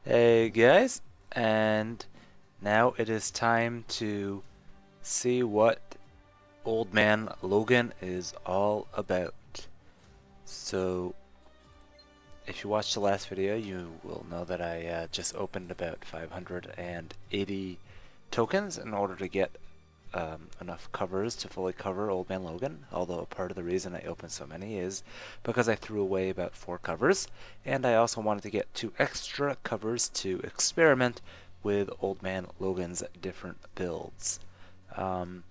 Hey guys, and now it is time to see what Old Man Logan is all about. So, if you watched the last video, you will know that I just opened about 580 tokens in order to get enough covers to fully cover Old Man Logan, although part of the reason I opened so many is because I threw away about 4 covers, and I also wanted to get 2 extra covers to experiment with Old Man Logan's different builds. Um,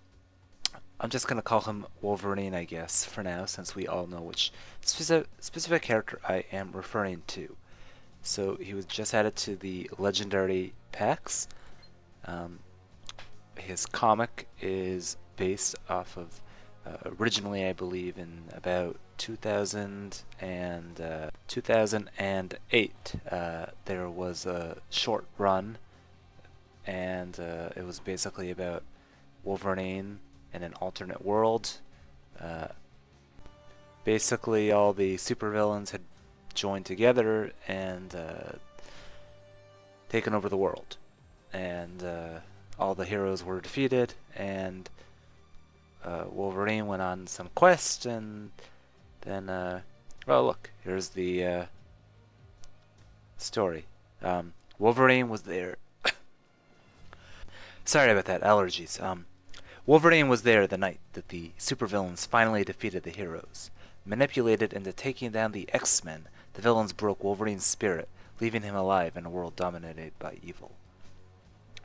I'm just going to call him Wolverine, I guess, for now, since we all know which specific character I am referring to. So he was just added to the legendary packs. Um, his comic is based off of originally, I believe, in about 2008. There was a short run, and it was basically about Wolverine in an alternate world. Uh, Basically, all the supervillains had joined together and taken over the world, and all the heroes were defeated, and Wolverine went on some quest, and then, well, look, here's the story. Wolverine was there. Sorry about that, allergies. Wolverine was there the night that the supervillains finally defeated the heroes. Manipulated into taking down the X-Men, the villains broke Wolverine's spirit, leaving him alive in a world dominated by evil.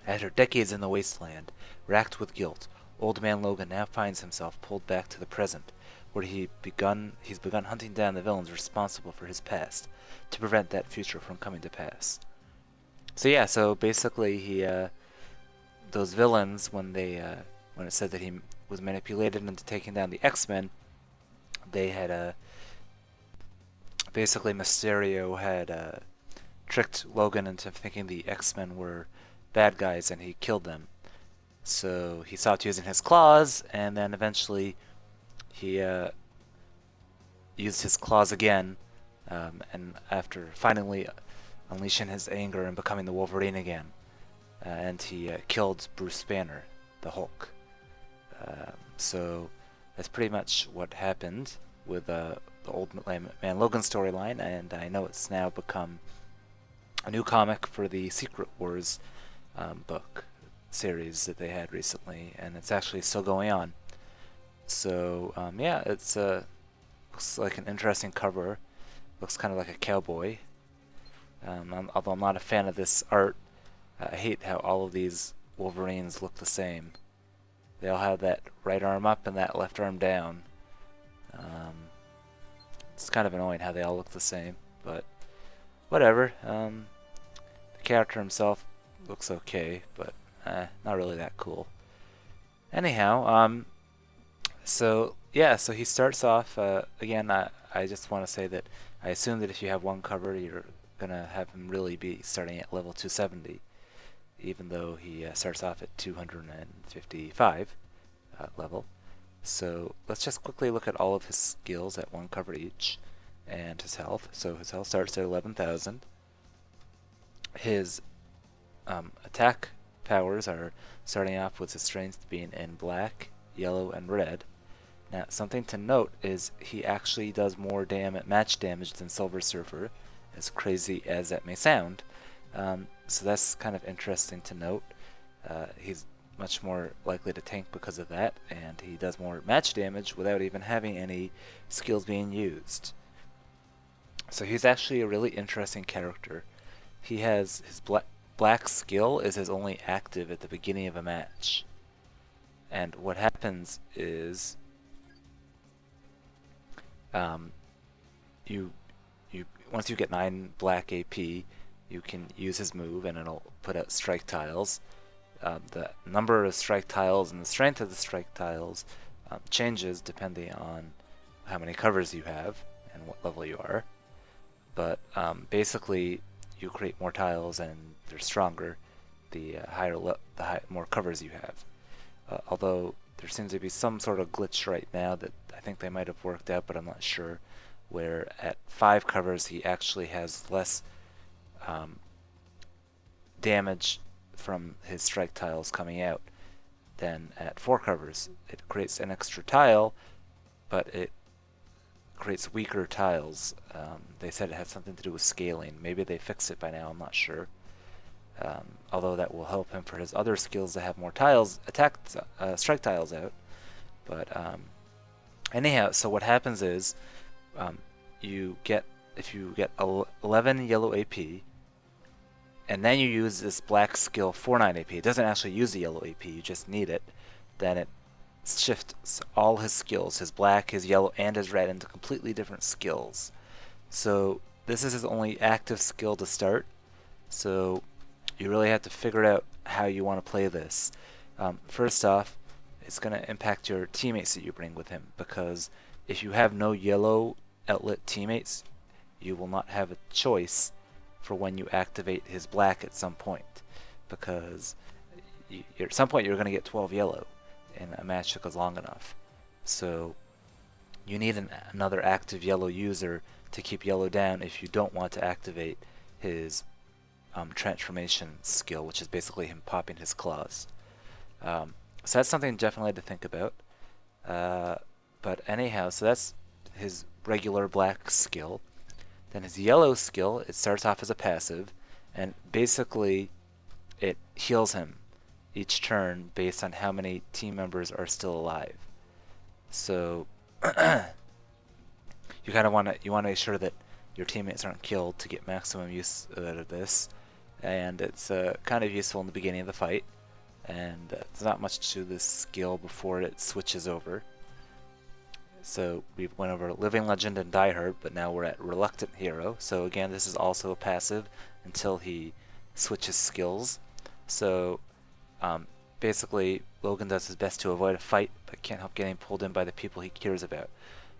After decades in the wasteland, racked with guilt, Old Man Logan now finds himself pulled back to the present, where he's begun hunting down the villains responsible for his past, to prevent that future from coming to pass. So yeah, so basically those villains, when it said that he was manipulated into taking down the X-Men, they had basically Mysterio had tricked Logan into thinking the X-Men were bad guys, and he killed them. So he stopped using his claws, and then eventually he used his claws again, and after finally unleashing his anger and becoming the Wolverine again, and he killed Bruce Banner, the Hulk. So that's pretty much what happened with the Old Man Logan storyline, and I know it's now become a new comic for the Secret Wars book series that they had recently, and it's actually still going on. So yeah, it's looks like an interesting cover. Looks kind of like a cowboy. Although I'm not a fan of this art, I hate how all of these Wolverines look the same. They all have that right arm up and that left arm down. It's kind of annoying how they all look the same, but whatever. The character himself looks okay, but not really that cool. Anyhow, so yeah, so he starts off again. I just want to say that I assume that if you have one cover, you're gonna have him really be starting at level 270, even though he starts off at 255 level. So let's just quickly look at all of his skills at one cover each, and his health. So his health starts at 11,000. His attack powers are starting off with his strength being in black, yellow, and red. Now, something to note is he actually does more match damage than Silver Surfer, as crazy as that may sound. So that's kind of interesting to note. He's much more likely to tank because of that, and he does more match damage without even having any skills being used. So he's actually a really interesting character. He has his black skill is his only active at the beginning of a match. And what happens is you once you get 9 black AP, you can use his move and it'll put out strike tiles. The number of strike tiles and the strength of the strike tiles changes depending on how many covers you have and what level you are. But basically, you create more tiles and they're stronger the more covers you have. Although there seems to be some sort of glitch right now that I think they might have worked out, but I'm not sure. Where at 5 covers he actually has less damage from his strike tiles coming out than at 4 covers. It creates an extra tile, but it creates weaker tiles. They said it had something to do with scaling. Maybe they fixed it by now, I'm not sure. Although that will help him for his other skills to have more tiles, strike tiles out. But anyhow, so what happens is if you get 11 yellow AP, and then you use this black skill for 9 AP. It doesn't actually use the yellow AP, you just need it. Then it shifts all his skills, his black, his yellow, and his red, into completely different skills. So this is his only active skill to start. So you really have to figure out how you want to play this. First off, it's going to impact your teammates that you bring with him, because if you have no yellow outlet teammates, you will not have a choice for when you activate his black at some point, because at some point you're going to get 12 yellow in a match that goes long enough. So you need another active yellow user to keep yellow down if you don't want to activate his transformation skill, which is basically him popping his claws. So that's something definitely to think about. But anyhow, so that's his regular black skill. Then his yellow skill, it starts off as a passive, and basically it heals him each turn based on how many team members are still alive. So you kind of want to make sure that your teammates aren't killed to get maximum use out of this, and it's kind of useful in the beginning of the fight. And there's not much to this skill before it switches over. So we went over Living Legend and Die Hard, but now we're at Reluctant Hero. So again, this is also a passive until he switches skills. So basically, Logan does his best to avoid a fight, but can't help getting pulled in by the people he cares about.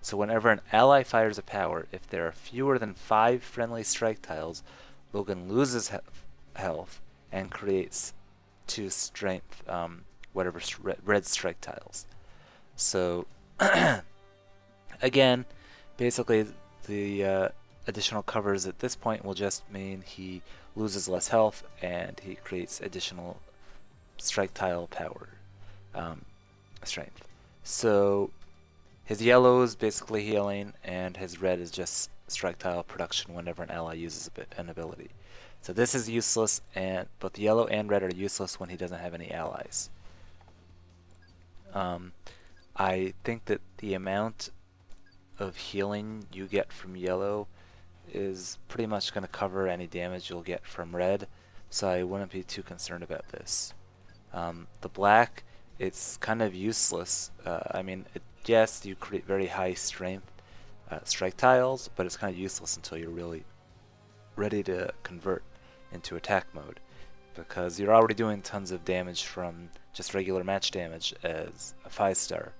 So whenever an ally fires a power, if there are fewer than 5 friendly strike tiles, Logan loses health and creates 2 strength, whatever red strike tiles. So again, basically the additional covers at this point will just mean he loses less health and he creates additional strike tile power, strength. So his yellow is basically healing, and his red is just strike tile production whenever an ally uses an ability. So this is useless, and both the yellow and red are useless when he doesn't have any allies. I think that the amount of healing you get from yellow is pretty much going to cover any damage you'll get from red, so I wouldn't be too concerned about this. The black, it's kind of useless. I mean, yes, you create very high strength strike tiles, but it's kind of useless until you're really ready to convert into attack mode, because you're already doing tons of damage from just regular match damage as a 5-star.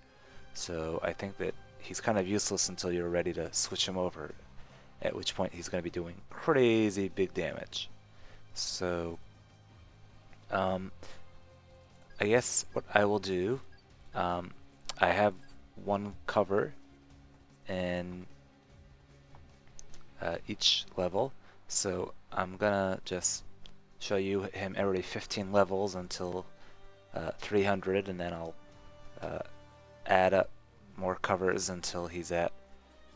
So I think that he's kind of useless until you're ready to switch him over, at which point he's going to be doing crazy big damage. So I guess what I will do, I have one cover in each level, so I'm gonna just show you him every 15 levels until 300, and then I'll add up more covers until he's at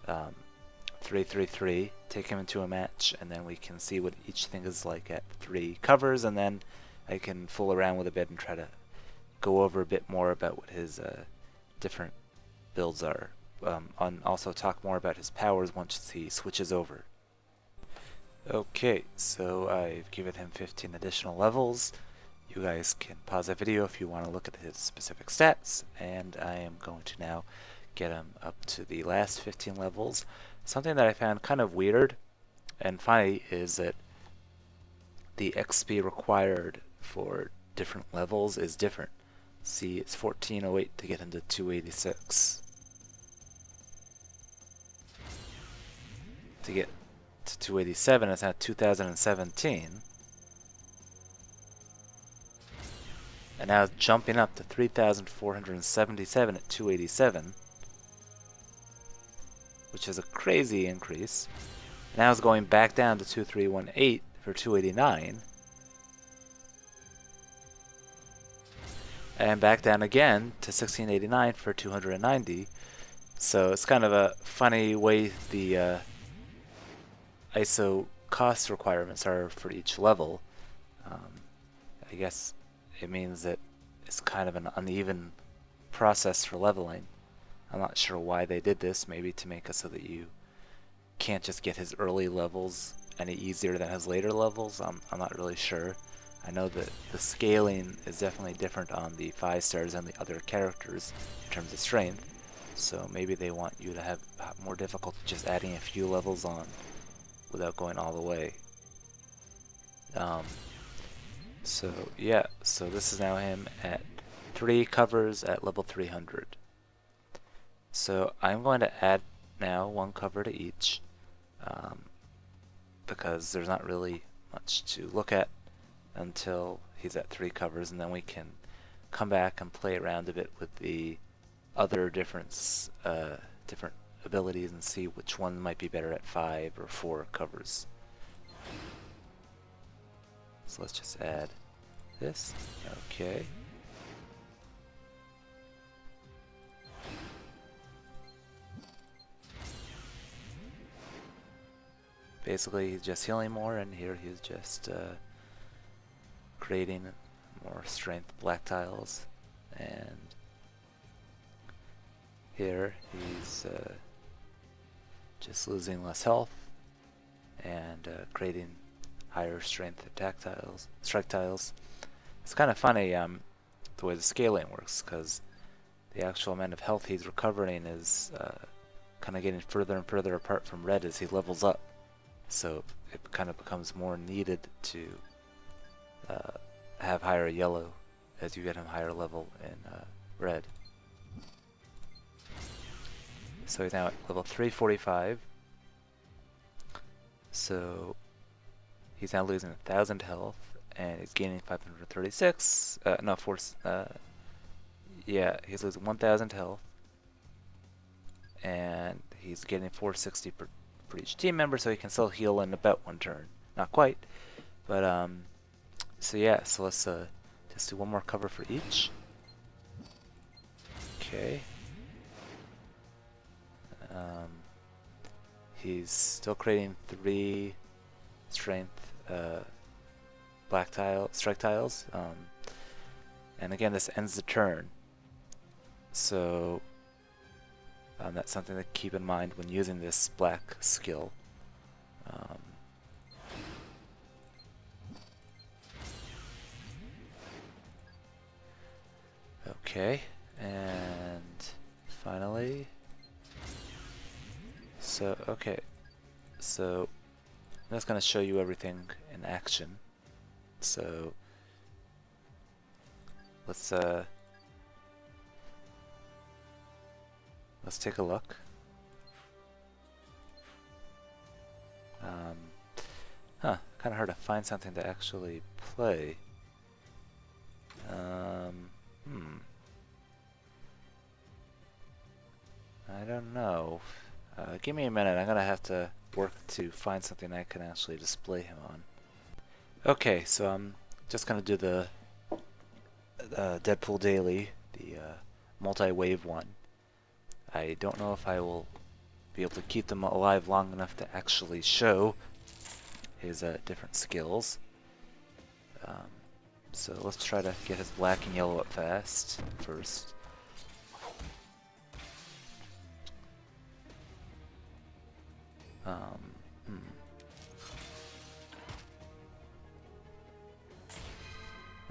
333, take him into a match, and then we can see what each thing is like at 3 covers, and then I can fool around with a bit and try to go over a bit more about what his different builds are, and also talk more about his powers once he switches over. Okay, so I've given him 15 additional levels. You guys can pause the video if you want to look at his specific stats, and I am going to now get him up to the last 15 levels. Something that I found kind of weird and funny is that the XP required for different levels is different. See, it's 1408 to get into 286. To get to 287, it's at 2017. And now it's jumping up to 3,477 at 287, which is a crazy increase. Now it's going back down to 2318 for 289. and back down again to 1689 for 290. So it's kind of a funny way the ISO cost requirements are for each level. I guess it means that it's kind of an uneven process for leveling. I'm not sure why they did this, maybe to make it so that you can't just get his early levels any easier than his later levels. I'm not really sure. I know that the scaling is definitely different on the 5 stars and the other characters in terms of strength, so maybe they want you to have more difficulty just adding a few levels on without going all the way. So yeah, so this is now him at 3 covers at level 300. So I'm going to add now 1 cover to each, because there's not really much to look at until he's at 3 covers, and then we can come back and play around a bit with the other different abilities and see which one might be better at 5 or 4 covers. So let's just add this. Okay. Basically, he's just healing more, and here he's just creating more strength black tiles, and here he's just losing less health and creating higher strength attack tiles, strike tiles. It's kind of funny the way the scaling works, because the actual amount of health he's recovering is kind of getting further and further apart from red as he levels up. So it kind of becomes more needed to have higher yellow as you get him higher level in red. So he's now at level 345. So he's now losing 1,000 health, and he's gaining 536. Yeah, he's losing 1,000 health, and he's getting 460 per each team member, so he can still heal in about 1 turn. Not quite, but so yeah, so let's just do 1 more cover for each. Okay. He's still creating 3 strength strike tiles, and again this ends the turn, so that's something to keep in mind when using this black skill. Okay, and finally, so okay, so I'm just going to show you everything in action. So let's take a look. Kind of hard to find something to actually play. I don't know. Give me a minute. I'm gonna have to work to find something I can actually display him on. Okay, so I'm just gonna do the Deadpool Daily, the multi-wave one. I don't know if I will be able to keep them alive long enough to actually show his different skills. So let's try to get his black and yellow up fast first.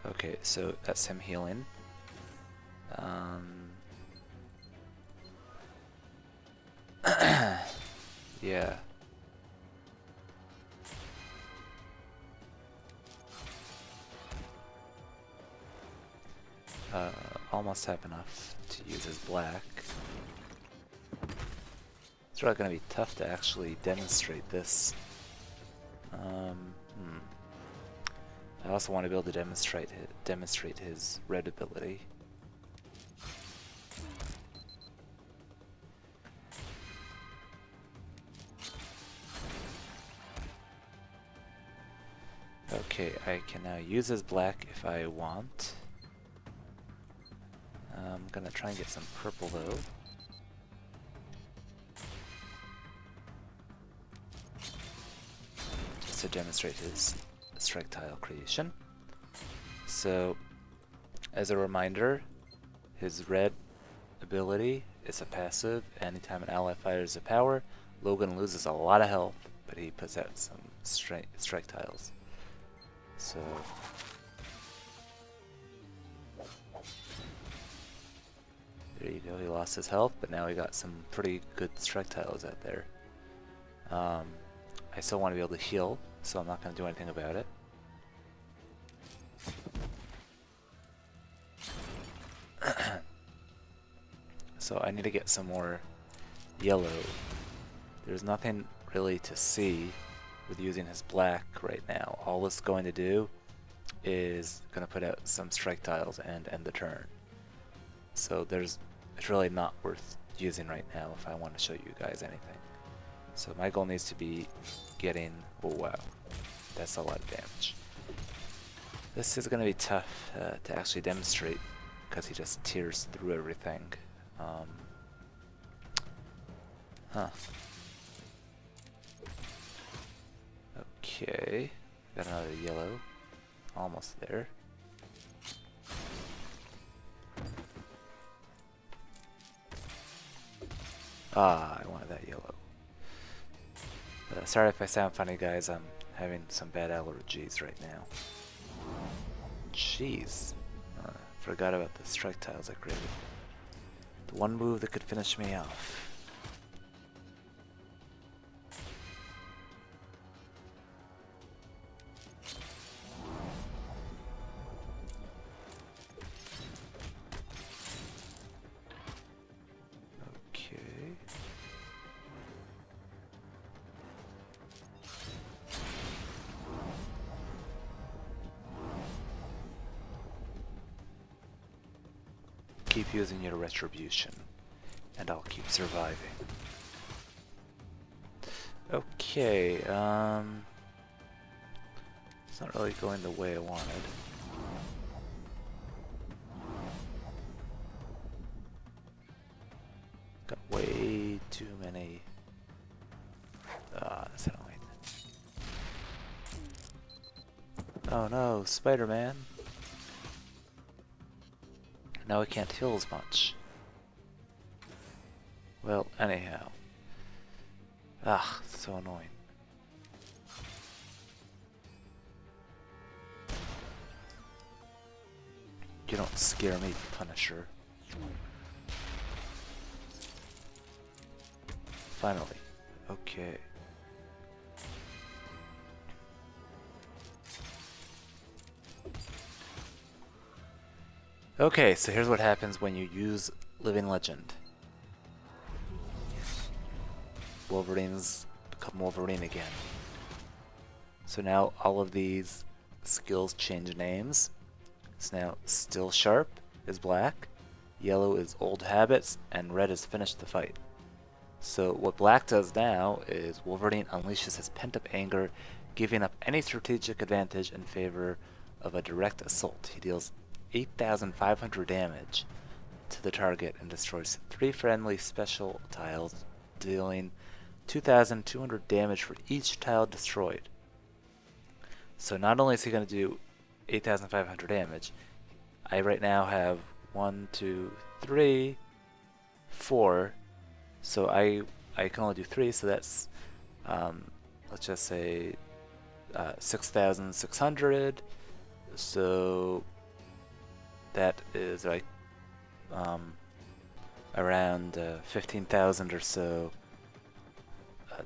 Okay, so that's him healing. Yeah. Almost have enough to use his black. It's really going to be tough to actually demonstrate this. I also want to be able to demonstrate his red ability. Okay, I can now use his black if I want. I'm gonna try and get some purple though. Just to demonstrate his strike tile creation. So, as a reminder, his red ability is a passive. Anytime an ally fires a power, Logan loses a lot of health, but he puts out some strike tiles. So, there you go, he lost his health, but now he got some pretty good strike tiles out there. I still want to be able to heal, so I'm not going to do anything about it. So I need to get some more yellow. There's nothing really to see with using his black right now. All it's going to do is going to put out some strike tiles and end the turn. So it's really not worth using right now if I want to show you guys anything. So my goal needs to be getting, oh wow, that's a lot of damage. This is going to be tough to actually demonstrate because he just tears through everything. Okay, got another yellow, almost there. Ah, I wanted that yellow. Sorry if I sound funny, guys. I'm having some bad allergies right now. Jeez. Forgot about the strike tiles I created. The one move that could finish me off. Keep using your retribution, and I'll keep surviving. Okay, it's not really going the way I wanted. Got way too many. That's annoying. Oh no, Spider-Man. Now I can't heal as much. Well, anyhow. So annoying. You don't scare me, Punisher. Finally. Okay. Okay, so here's what happens when you use Living Legend. Wolverine's become Wolverine again. So now all of these skills change names. So now Still Sharp is black, yellow is Old Habits, and red is Finish the Fight. So what black does now is Wolverine unleashes his pent-up anger, giving up any strategic advantage in favor of a direct assault. He deals 8,500 damage to the target and destroys 3 friendly special tiles, dealing 2,200 damage for each tile destroyed. So not only is he going to do 8,500 damage, I right now have 1, 2, 3, 4. So I can only do 3, so that's let's just say 6,600. So that is like around 15,000 or so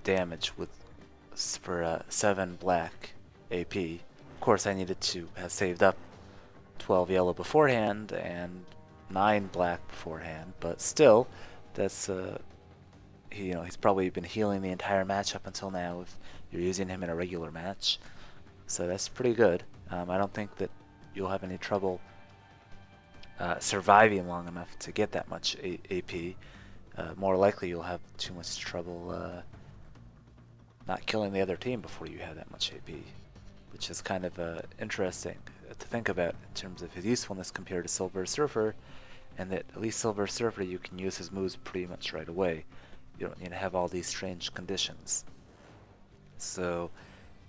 damage for 7 black AP. Of course, I needed to have saved up 12 yellow beforehand and 9 black beforehand, but still, that's he's probably been healing the entire match up until now if you're using him in a regular match. So that's pretty good. I don't think that you'll have any trouble surviving long enough to get that much AP. More likely you'll have too much trouble not killing the other team before you have that much AP, which is kind of interesting to think about in terms of his usefulness compared to Silver Surfer, and that at least Silver Surfer you can use his moves pretty much right away. You don't need to have all these strange conditions. So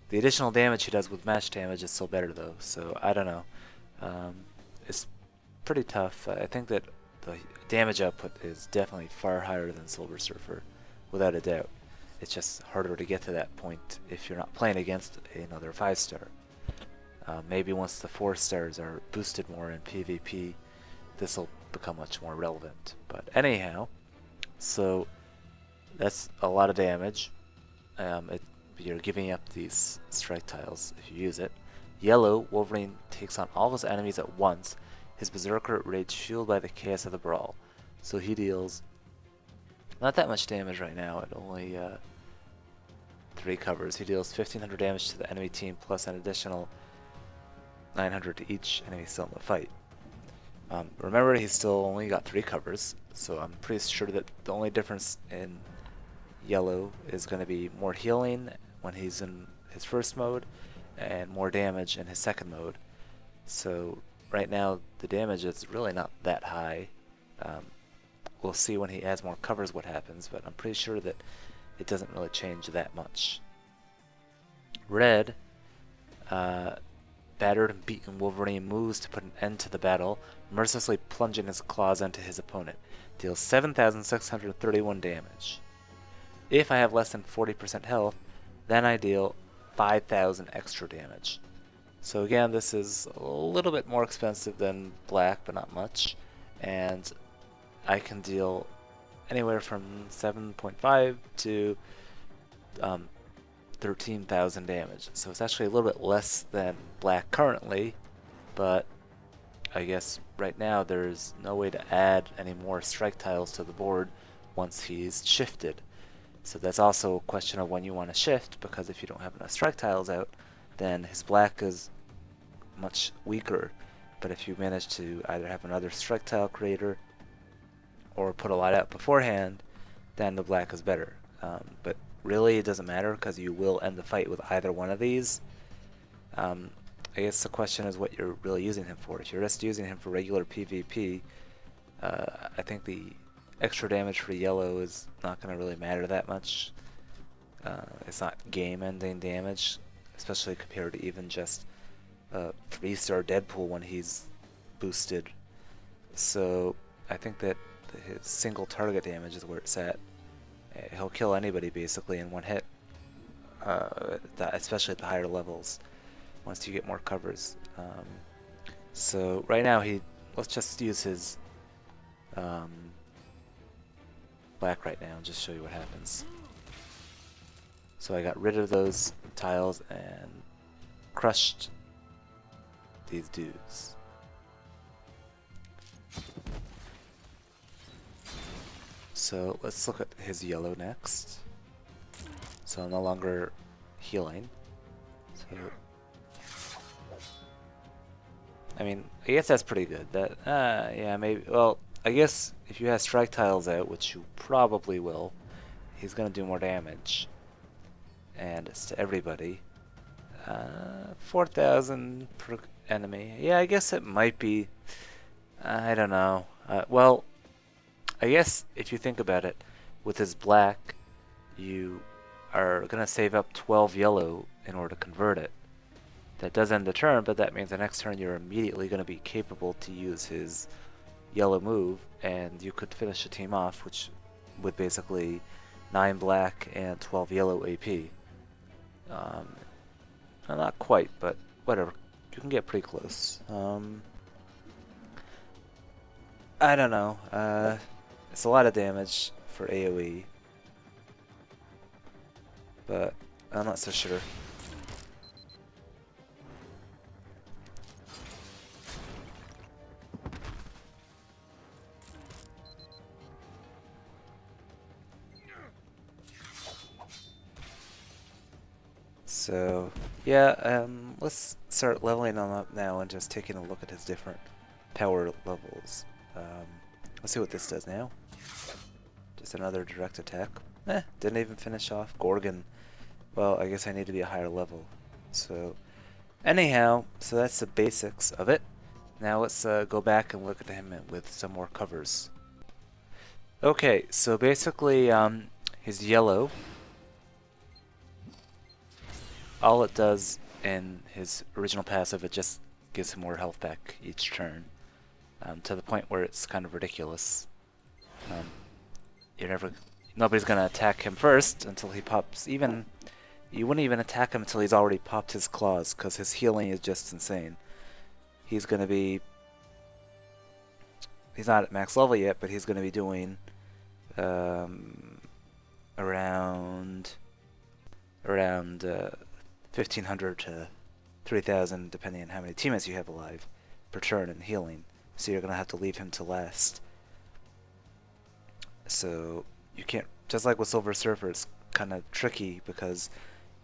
the additional damage he does with match damage is still better though, so I don't know. It's pretty tough. I think that the damage output is definitely far higher than Silver Surfer, without a doubt. It's just harder to get to that point if you're not playing against another 5-star. Maybe once the 4-stars are boosted more in PvP, this will become much more relevant. But anyhow, so that's a lot of damage. You're giving up these strike tiles if you use it. Yellow, Wolverine takes on all his enemies at once. His Berserker rage fueled by the chaos of the brawl. So he deals not that much damage right now, at only 3 covers. He deals 1500 damage to the enemy team plus an additional 900 to each enemy still in the fight. Remember, he's still only got 3 covers, so I'm pretty sure that the only difference in Yellow is going to be more healing when he's in his first mode and more damage in his second mode. So right now the damage is really not that high. We'll see when he adds more covers what happens, but I'm pretty sure that it doesn't really change that much. Red, battered and beaten Wolverine moves to put an end to the battle, mercilessly plunging his claws into his opponent. Deals 7,631 damage. If I have less than 40% health, then I deal 5,000 extra damage. So again, this is a little bit more expensive than black, but not much. And I can deal anywhere from 7.5 to 13,000 damage. So it's actually a little bit less than black currently, but I guess right now there's no way to add any more strike tiles to the board once he's shifted. So that's also a question of when you want to shift, because if you don't have enough strike tiles out, then his black is much weaker. But if you manage to either have another strike tile creator or put a lot out beforehand, then the black is better. But really it doesn't matter, because you will end the fight with either one of these. I guess the question is what you're really using him for. If you're just using him for regular PvP, I think the extra damage for Yellow is not going to really matter that much. It's not game-ending damage, especially compared to even just 3-star Deadpool when he's boosted. So I think that his single target damage is where it's at. He'll kill anybody basically in one hit, especially at the higher levels once you get more covers. So right now let's just use his black right now and just show you what happens. So I got rid of those tiles and crushed these dudes. So let's look at his Yellow next. So I'm no longer healing. So I mean, I guess that's pretty good. That yeah, maybe. Well, I guess if you have strike tiles out, which you probably will, he's gonna do more damage, and it's to everybody. 4,000 per enemy. Yeah, I guess it might be. I don't know. Well, I guess if you think about it, with his black, you are gonna save up 12 yellow in order to convert it. That does end the turn, but that means the next turn you're immediately going to be capable to use his yellow move, and you could finish the team off, which with basically 9 black and 12 yellow AP. Not quite, but whatever. You can get pretty close. I don't know. It's a lot of damage for AoE, but I'm not so sure. So yeah, let's start leveling them up now and just taking a look at his different power levels. Let's see what this does now. Just another direct attack. Didn't even finish off. Gorgon. Well, I guess I need to be a higher level. So anyhow, so that's the basics of it. Now let's go back and look at him with some more covers. Okay, so basically his yellow, all it does in his original passive, it just gives him more health back each turn, to the point where it's kind of ridiculous. Nobody's gonna attack him first until he pops. You wouldn't even attack him until he's already popped his claws, because his healing is just insane. He's not at max level yet, but he's gonna be doing around 1,500 to 3,000, depending on how many teammates you have alive per turn in healing. So you're gonna have to leave him to last. So you can't, just like with Silver Surfer, it's kind of tricky because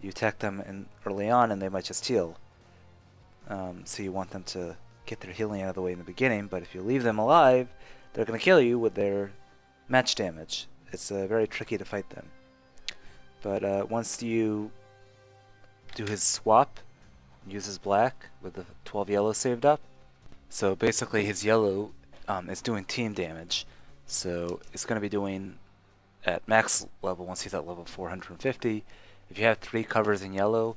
you attack them early on and they might just heal. So you want them to get their healing out of the way in the beginning, but if you leave them alive, they're going to kill you with their match damage. It's very tricky to fight them. But once you do his swap, use his black with the 12 yellow saved up. So basically his yellow is doing team damage. So it's going to be doing at max level, once he's at level 450, if you have 3 covers in yellow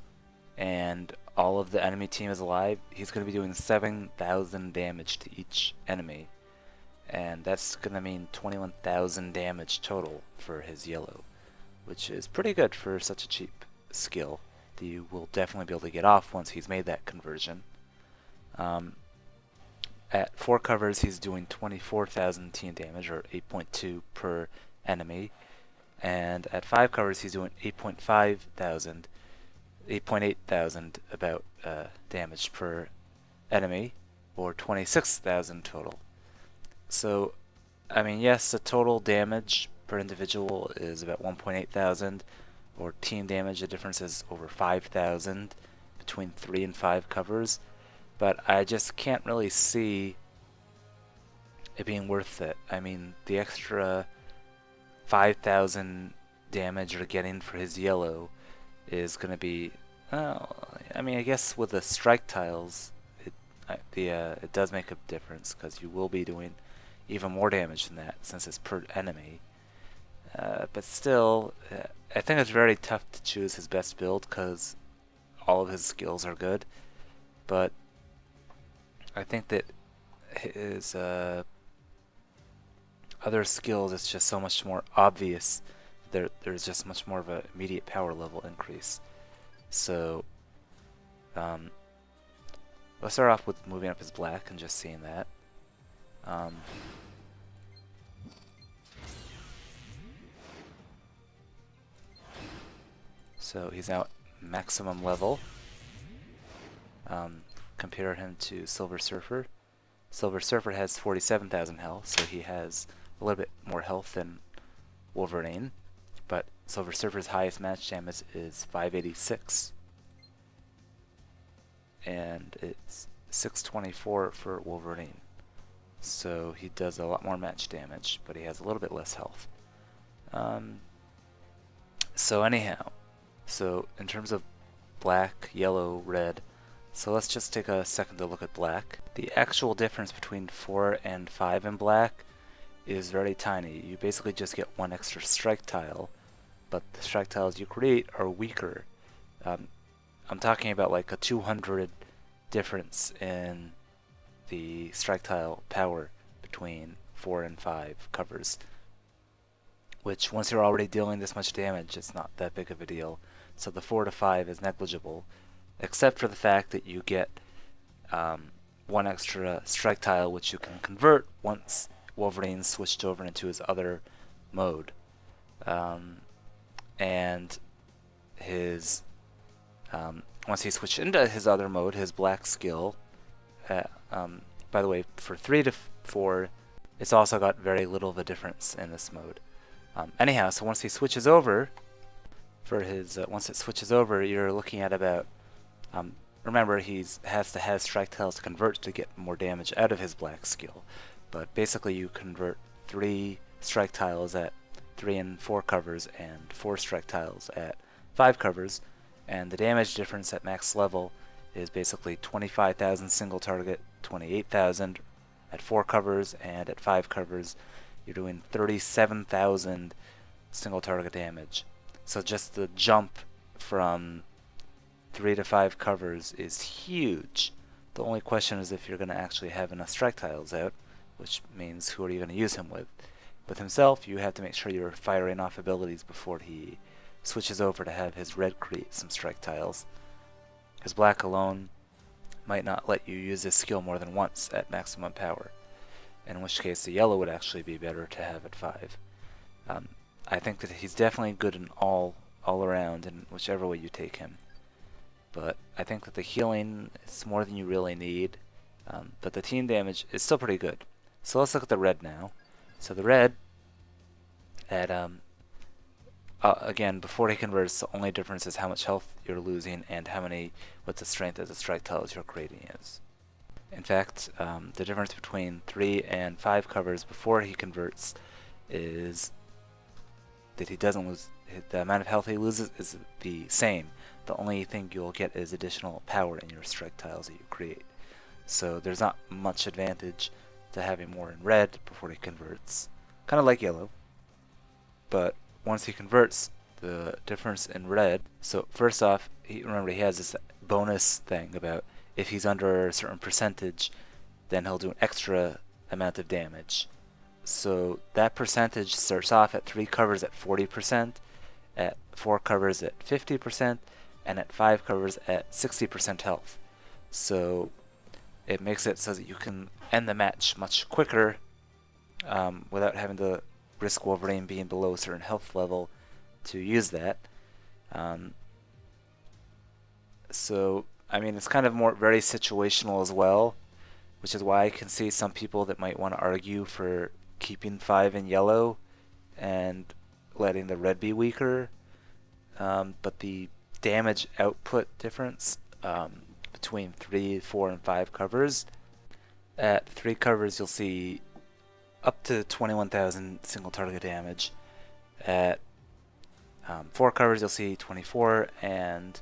and all of the enemy team is alive, he's going to be doing 7,000 damage to each enemy. And that's going to mean 21,000 damage total for his yellow, which is pretty good for such a cheap skill that you will definitely be able to get off once he's made that conversion. At 4 covers, he's doing 24,000 team damage, or 8.2 per enemy. And at 5 covers, he's doing 8.8 thousand about damage per enemy, or 26,000 total. So, I mean, yes, the total damage per individual is about 1.8 thousand, or team damage, the difference is over 5,000 between 3 and 5 covers. But I just can't really see it being worth it. I mean, the extra 5,000 damage you're getting for his yellow is going to be, I mean, I guess with the strike tiles, it does make a difference, because you will be doing even more damage than that since it's per enemy. But still, I think it's very tough to choose his best build because all of his skills are good. But I think that his other skills, it's just so much more obvious. There's just much more of an immediate power level increase. So let's start off with moving up his black and just seeing that. So he's now at maximum level. Compare him to Silver Surfer. Silver Surfer has 47,000 health, so he has a little bit more health than Wolverine. But Silver Surfer's highest match damage is 586. And it's 624 for Wolverine. So he does a lot more match damage, but he has a little bit less health. So anyhow, so in terms of black, yellow, red, so let's just take a second to look at black. The actual difference between 4 and 5 in black is very tiny. You basically just get 1 extra strike tile, but the strike tiles you create are weaker. I'm talking about like a 200 difference in the strike tile power between 4 and 5 covers, which once you're already dealing this much damage, it's not that big of a deal. So the 4 to 5 is negligible, except for the fact that you get 1 extra strike tile, which you can convert once Wolverine switched over into his other mode. And his once he switched into his other mode, his black skill, by the way, for 3 to 4, it's also got very little of a difference in this mode. Anyhow, so once he switches over, for his once it switches over, you're looking at about remember, he has to have strike tiles to convert to get more damage out of his black skill. But basically you convert 3 strike tiles at 3 and 4 covers and 4 strike tiles at 5 covers, and the damage difference at max level is basically 25,000 single target, 28,000 at 4 covers, and at 5 covers you're doing 37,000 single target damage. So just the jump from 3 to 5 covers is huge. The only question is if you're going to actually have enough strike tiles out, which means who are you going to use him with? With himself, you have to make sure you're firing off abilities before he switches over to have his red create some strike tiles. His black alone might not let you use this skill more than once at maximum power, in which case the yellow would actually be better to have at 5. I think that he's definitely good in all around in whichever way you take him. But I think that the healing is more than you really need. But the team damage is still pretty good. So let's look at the red now. So the red, at again, before he converts, the only difference is how much health you're losing and what the strength of the strike tiles you're creating is. In fact, the difference between 3 and 5 covers before he converts is that he doesn't lose. The amount of health he loses is the same. The only thing you'll get is additional power in your strike tiles that you create. So there's not much advantage to having more in red before he converts. Kind of like yellow. But once he converts, the difference in red... So first off, remember he has this bonus thing about if he's under a certain percentage, then he'll do an extra amount of damage. So that percentage starts off at 3 covers at 40%, at 4 covers at 50%, and at 5 covers at 60% health. So it makes it so that you can end the match much quicker without having to risk Wolverine being below a certain health level to use that. So, I mean, it's kind of very situational as well, which is why I can see some people that might want to argue for keeping 5 in yellow and letting the red be weaker. But the damage output difference between 3, 4, and 5 covers. At 3 covers you'll see up to 21,000 single target damage. At 4 covers you'll see 24, and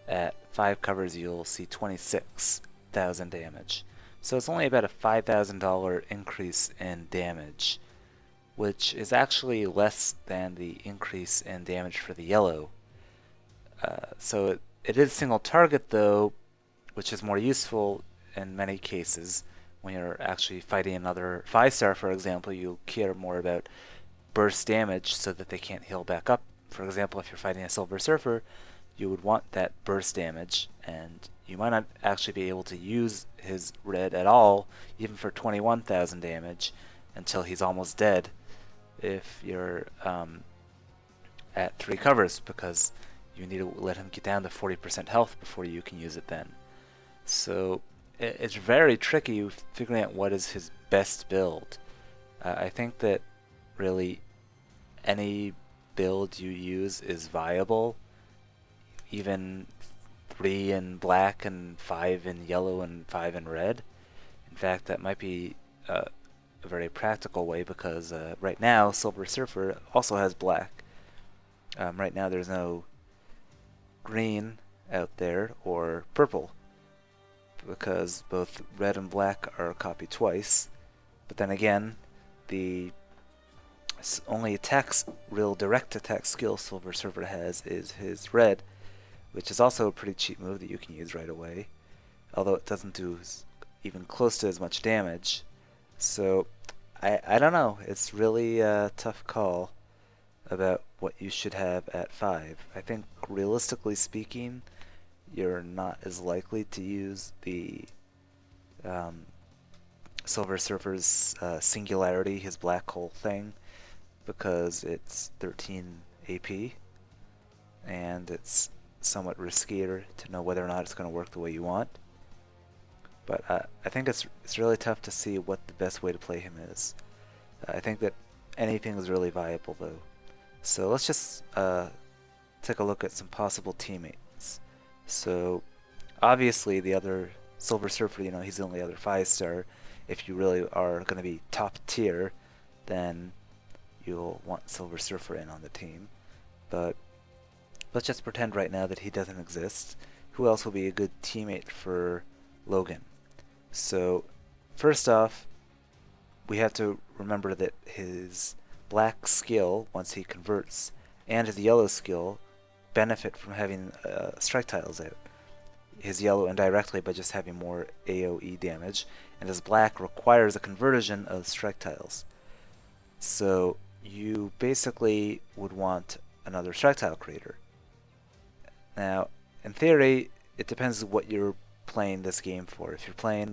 at 5 covers you'll see 26,000 damage. So it's only about a $5,000 increase in damage, which is actually less than the increase in damage for the yellow. So it is single target though, which is more useful in many cases. When you're actually fighting another 5-star, for example, you care more about burst damage so that they can't heal back up. For example, if you're fighting a Silver Surfer, you would want that burst damage, and you might not actually be able to use his red at all, even for 21,000 damage, until he's almost dead if you're at 3 covers, because you need to let him get down to 40% health before you can use it then. So it's very tricky figuring out what is his best build. I think that really any build you use is viable. Even 3 in black and 5 in yellow and 5 in red. In fact, that might be a very practical way, because right now Silver Surfer also has black. Right now there's no green out there or purple, because both red and black are copied twice. But then again, the only real direct attack skill Silver Surfer has is his red, which is also a pretty cheap move that you can use right away, although it doesn't do even close to as much damage. So I don't know, it's really a tough call about what you should have at 5. I think realistically speaking, you're not as likely to use the Silver Surfer's singularity, his black hole thing, because it's 13 AP, and it's somewhat riskier to know whether or not it's going to work the way you want. But I think it's really tough to see what the best way to play him is. I think that anything is really viable though. So let's just take a look at some possible teammates. So obviously the other Silver Surfer, he's the only other 5-star. If you really are going to be top tier, then you'll want Silver Surfer in on the team. But let's just pretend right now that he doesn't exist. who else will be a good teammate for Logan. So, first off, we have to remember that his black skill, once he converts, and his yellow skill benefit from having strike tiles out. His yellow indirectly by just having more AoE damage, and his black requires a conversion of strike tiles. So you basically would want another strike tile creator. Now, in theory, it depends what you're playing this game for. If you're playing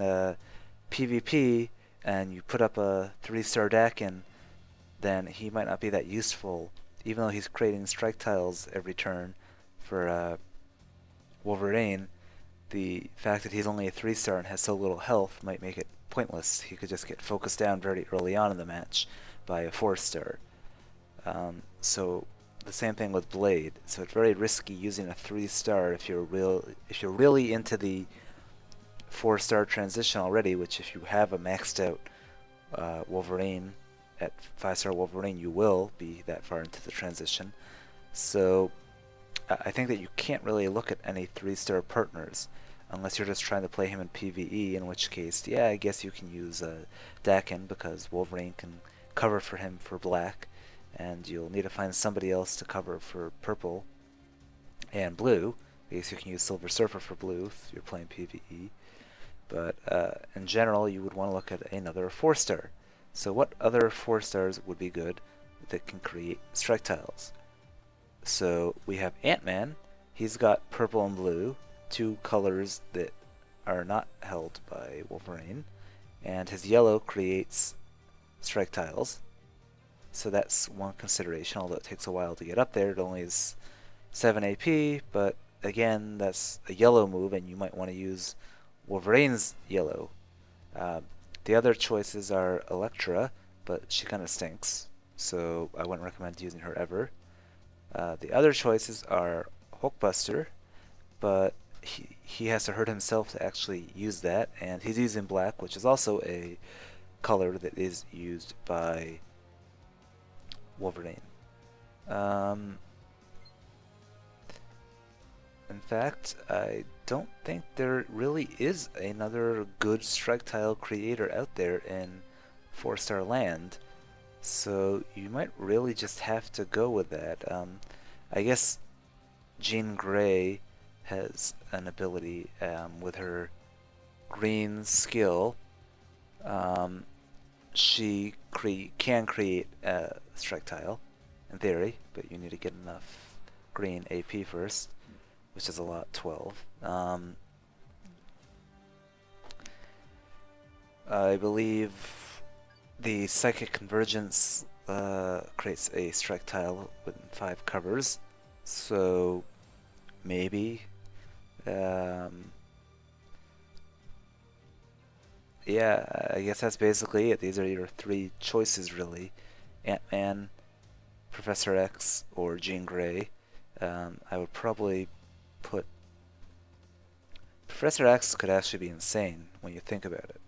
PvP and you put up a 3-star deck, and then he might not be that useful, even though he's creating strike tiles every turn for Wolverine. The fact that he's only a 3-star and has so little health might make it pointless. He could just get focused down very early on in the match by a 4-star. So the same thing with Blade. So it's very risky using a 3-star if you're really into the 4-star transition already. Which, if you have a maxed out Wolverine at 5-star Wolverine, you will be that far into the transition. So I think that you can't really look at any 3-star partners unless you're just trying to play him in PvE, in which case, yeah, I guess you can use Dakin, because Wolverine can cover for him for black, and you'll need to find somebody else to cover for purple and blue. I guess you can use Silver Surfer for blue if you're playing PvE. But in general, you would want to look at another 4-star. So what other 4-stars would be good that can create strike tiles? So we have Ant-Man. He's got purple and blue, two colors that are not held by Wolverine, and his yellow creates strike tiles. So that's one consideration, although it takes a while to get up there. It only is 7 AP, but again, that's a yellow move, and you might want to use Wolverine's yellow. The other choices are Elektra, but she kind of stinks, so I wouldn't recommend using her ever. The other choices are Hulkbuster, but he has to hurt himself to actually use that, and he's using black, which is also a color that is used by Wolverine. In fact, I don't think there really is another good strike tile creator out there in 4-star land, so you might really just have to go with that. I guess Jean Grey has an ability with her green skill. She can create a strike tile, in theory, but you need to get enough green AP first, which is a lot, 12. I believe the Psychic Convergence creates a strike tile with 5 covers, so maybe. Yeah, I guess that's basically it. These are your 3 choices, really. Ant-Man, Professor X, or Jean Grey. I would probably put... Professor X could actually be insane when you think about it,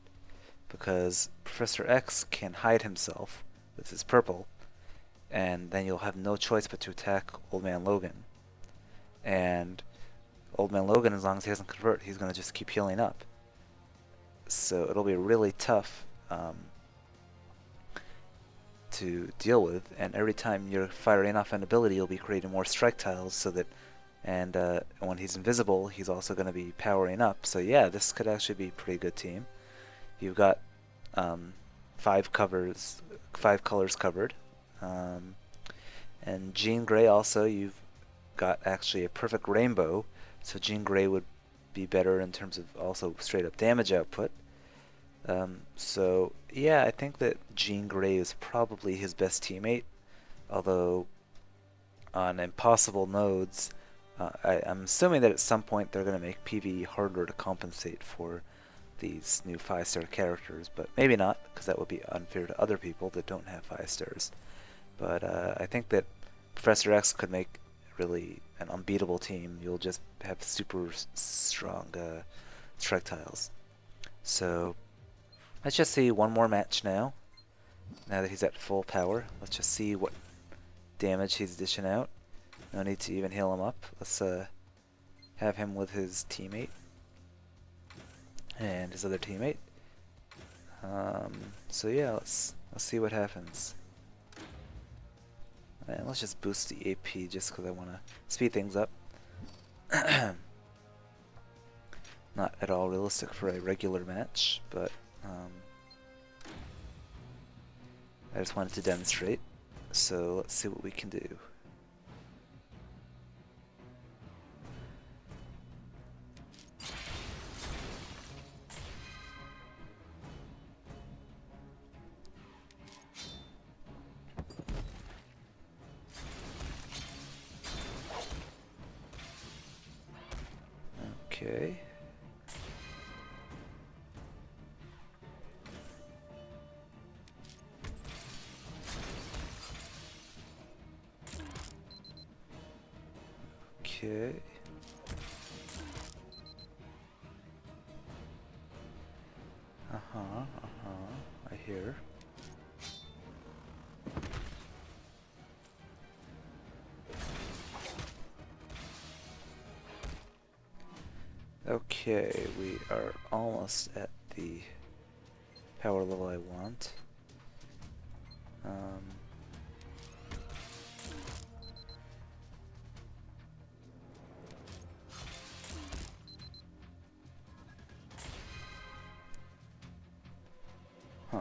because Professor X can hide himself with his purple, and then you'll have no choice but to attack Old Man Logan. And Old Man Logan, as long as he doesn't convert, he's going to just keep healing up. So it'll be really tough to deal with, and every time you're firing off an ability, you'll be creating more strike tiles, so that, and when he's invisible, he's also going to be powering up. So yeah, this could actually be a pretty good team. You've got 5 colors covered, and Jean Grey also, you've got actually a perfect rainbow, so Jean Grey would be better in terms of also straight up damage output. So yeah, I think that Jean Grey is probably his best teammate, although on impossible nodes, I'm assuming that at some point they're going to make PvE harder to compensate for these new 5-star characters, but maybe not, because that would be unfair to other people that don't have 5 stars. But I think that Professor X could make really an unbeatable team. You'll just have super strong strike tiles. So let's just see one more match now. Now that he's at full power, let's just see what damage he's dishing out. No need to even heal him up. Let's have him with his teammate and his other teammate. So yeah, let's see what happens. And let's just boost the AP just because I want to speed things up. Not at all realistic for a regular match, but I just wanted to demonstrate. So let's see what we can do. Okay. Okay. I hear. Okay, we are almost at the power level I want.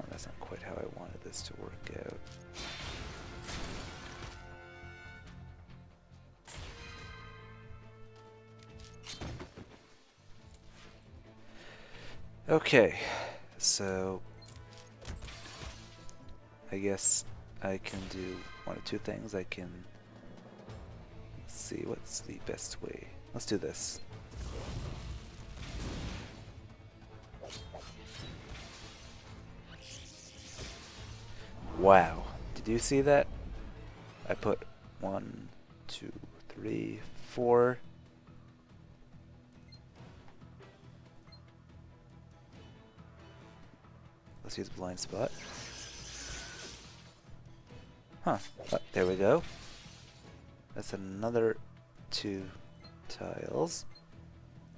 That's not quite how I wanted this to work out. Okay, so I guess I can do one of two things. I can, let's see, what's the best way? Let's do this. Wow, did you see that? I put 1, 2, 3, 4. Let's use blind spot. Huh, oh, there we go. That's another 2 tiles.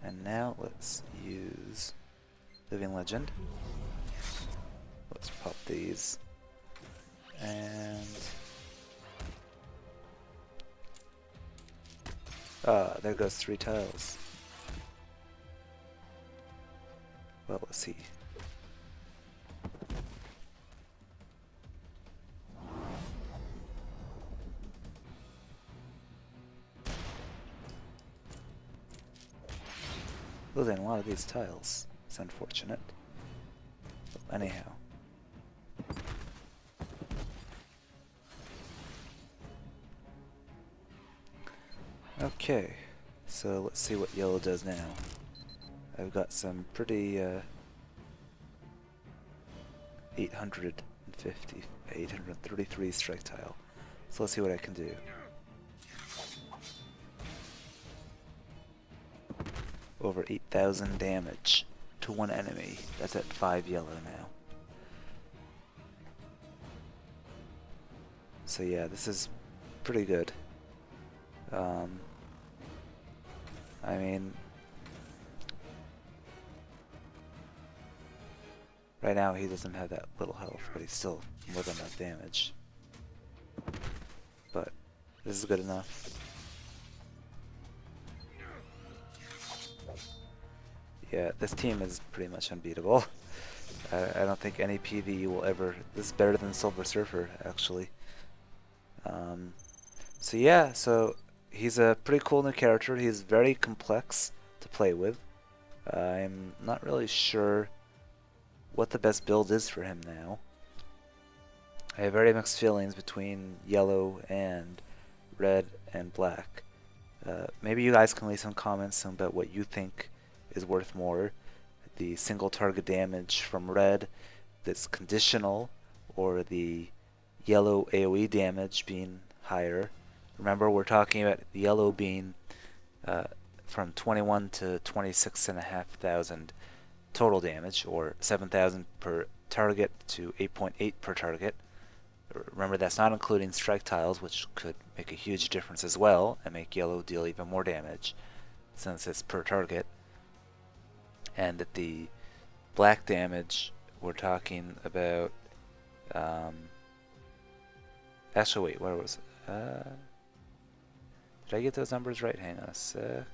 And now let's use Living Legend. Let's pop these. And there goes 3 tiles. Well, let's see. Losing a lot of these tiles. It's unfortunate. But anyhow. Okay, so let's see what yellow does now. I've got some pretty 833 strike tile. So let's see what I can do. Over 8,000 damage to one enemy. That's at 5 yellow now. So yeah, this is pretty good. I mean, right now he doesn't have that little health, but he's still more than enough damage. But this is good enough. Yeah, this team is pretty much unbeatable. I don't think any PvE will ever... This is better than Silver Surfer, actually. So yeah, so he's a pretty cool new character. He's very complex to play with. I'm not really sure what the best build is for him now. I have very mixed feelings between yellow and red and black. Maybe you guys can leave some comments about what you think is worth more. The single target damage from red that's conditional, or the yellow AoE damage being higher. Remember, we're talking about the yellow being from 21 to 26,500 total damage, or 7,000 per target to 8.8 per target. Remember, that's not including strike tiles, which could make a huge difference as well and make yellow deal even more damage. since it's per target. And at the black damage, we're talking about, actually wait, where was it? Did I get those numbers right? Hang on a sec.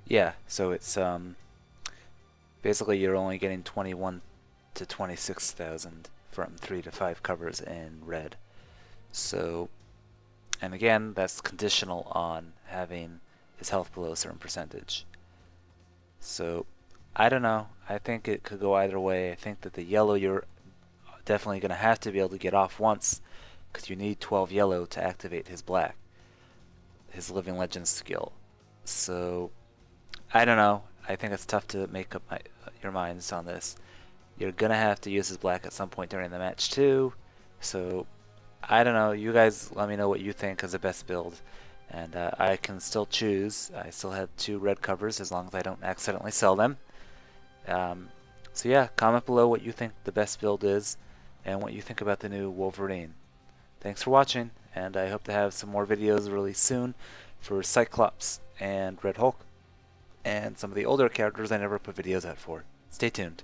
Yeah, so it's basically you're only getting 21 to 26,000 from 3 to 5 covers in red. So, and again, that's conditional on having his health below a certain percentage. So, I don't know. I think it could go either way. I think that the yellow you're definitely going to have to be able to get off once, because you need 12 yellow to activate his black, his Living Legends skill. So, I don't know. I think it's tough to make up your minds on this. You're going to have to use his black at some point during the match too. So, I don't know. You guys let me know what you think is the best build. And I can still choose. I still have 2 red covers as long as I don't accidentally sell them. So yeah, comment below what you think the best build is and what you think about the new Wolverine. Thanks for watching, and I hope to have some more videos released soon for Cyclops and Red Hulk and some of the older characters I never put videos out for. Stay tuned.